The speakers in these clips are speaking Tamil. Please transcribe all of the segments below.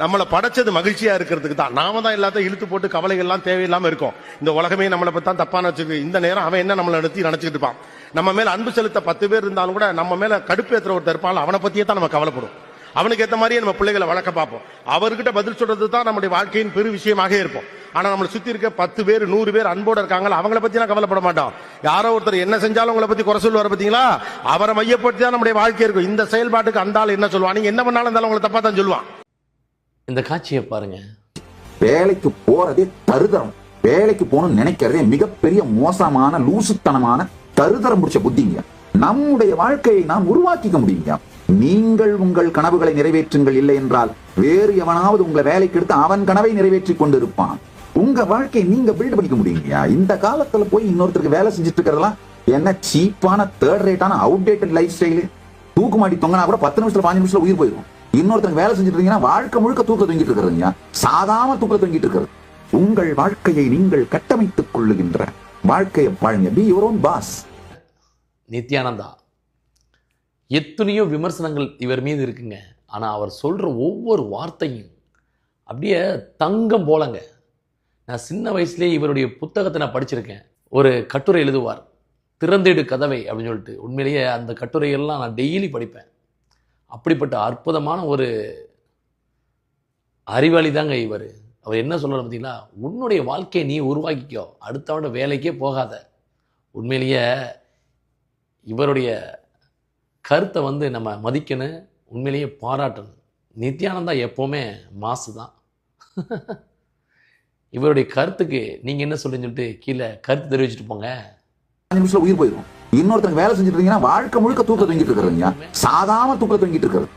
நம்மளை படைச்சது மகிழ்ச்சியா இருக்கிறதுக்கு தான். நாம தான் எல்லாத்தையும் இழுத்து போட்டு கவலைகள் எல்லாம் தேவையில்லாம இருக்கும். இந்த உலகமே நம்மளை பத்தி தான் தப்பா நினைச்சிருக்கு. இந்த நேரம் அவன் என்ன நம்மளை நினைச்சிட்டு இருப்பான். நம்ம மேல அன்பு செலுத்த 10 பேர் இருந்தாலும் கூட நம்ம மேல கடுப்பு ஏத்துற ஒருத்தர் இருப்பான், அவனை பத்தியே தான் நம்ம கவலைப்படும். அவனுக்கு ஏற்ற மாதிரியே நம்ம பிள்ளைகளை வளர்க்க பார்ப்போம். அவர்கிட்ட பதில் சொல்றது தான் நம்முடைய வாழ்க்கையின் பெரு விஷயமாக இருப்போம். ஆனா நம்மளை சுத்தி இருக்க 10 பேர் 100 பேர் அன்போட இருக்காங்களா, அவங்கள பத்தி நான் கவலைப்பட மாட்டோம். யாரோ ஒருத்தர் என்ன செஞ்சாலும் உங்களை பத்தி குறை சொல்லுவார் பாத்தீங்களா, அவரை மையப்படுத்தி தான் நம்முடைய வாழ்க்கை இருக்கும். இந்த செயல்பாட்டுக்கு அந்த ஆள் என்ன சொல்லுவான், நீங்க என்ன பண்ணாலும் இருந்தாலும் உங்களை தப்பா தான் சொல்லுவான். இந்த காட்சியை பாருங்க. வேலைக்கு போறதே தருதரம். வேலைக்கு போகணும்னு நினைக்கிறதே மிகப்பெரிய மோசமான லூசுத்தனமான தருதரம் முடிச்ச புத்திங்க. நம்முடைய வாழ்க்கையை நாம் உருவாக்கிக்க முடியுங்க. நீங்கள் உங்கள் கனவுகளை நிறைவேற்றுங்கள், இல்லை என்றால் வேறு எவனாவது உங்களை வேலைக்கு எடுத்து அவன் கனவை நிறைவேற்றி கொண்டு இருப்பான். உங்க வாழ்க்கையை நீங்க பில்ட் பண்ணிக்க முடியுங்க. இந்த காலத்துல போய் இன்னொருத்தருக்கு வேலை செஞ்சுட்டு இருக்கிறதெல்லாம் என்ன சீப்பான தேர்ட் ரேட்டான அவுடேட்டட் லைஃப் ஸ்டைலு. தூக்கு மாட்டி தொங்கினா கூட 10 நிமிஷத்துல 5 நிமிஷத்துல உயிர் போயிடும். இன்னொருத்தருக்கு வேலை செஞ்சுட்டு இருக்கீங்கன்னா வாழ்க்கை முழுக்க தூக்க தொங்கிட்டு இருக்கிறதுங்க. சாதாரண தூக்க தொங்கிட்டு இருக்கிறது. உங்கள் வாழ்க்கையை நீங்கள் கட்டமைத்துக் கொள்ளுகின்ற வாழ்க்கையை பாருங்க. Be your own boss. Nithyananda எத்தனையோ விமர்சனங்கள் இவர் மீது இருக்குங்க. ஆனால் அவர் சொல்கிற ஒவ்வொரு வார்த்தையும் அப்படியே தங்கம் போலங்க. நான் சின்ன வயசுலேயே இவருடைய புத்தகத்தை நான் படிச்சிருக்கேன். ஒரு கட்டுரை எழுதுவார், திறந்திடு கதவை அப்படின்னு சொல்லிட்டு. உண்மையிலேயே அந்த கட்டுரையெல்லாம் நான் டெய்லி படிப்பேன். அப்படிப்பட்ட அற்புதமான ஒரு அறிவாளி தாங்க இவர். அவர் என்ன சொல்கிறார் பார்த்தீங்களா, உன்னுடைய வாழ்க்கையை நீ உருவாக்கிக்கோ, அடுத்தவட வேலைக்கே போகாத. உண்மையிலேயே இவருடைய கருத்தை நம்ம மதிக்கணும், உண்மையிலேயே பாராட்டணும். நித்யானந்தா எப்போவுமே மாசு தான். இவருடைய கருத்துக்கு நீங்கள் என்ன சொல்லுன்னு சொல்லிட்டு கீழே கருத்து தெரிவிச்சுட்டு போங்க. 5 நிமிஷத்துல உயிர் போயிடும். இன்னொருத்தருக்கு வேலை செஞ்சுட்டு இருக்கீங்கன்னா வாழ்க்கை முழுக்க தூக்க தொங்கிட்டு இருக்கிறதுங்க. சாதாரண தூக்க தொங்கிட்டு இருக்கிறது.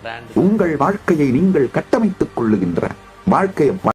உங்கள் வாழ்க்கையை நீங்கள் கட்டமைத்துக் கொள்ளுகின்ற வாழ்க்கையை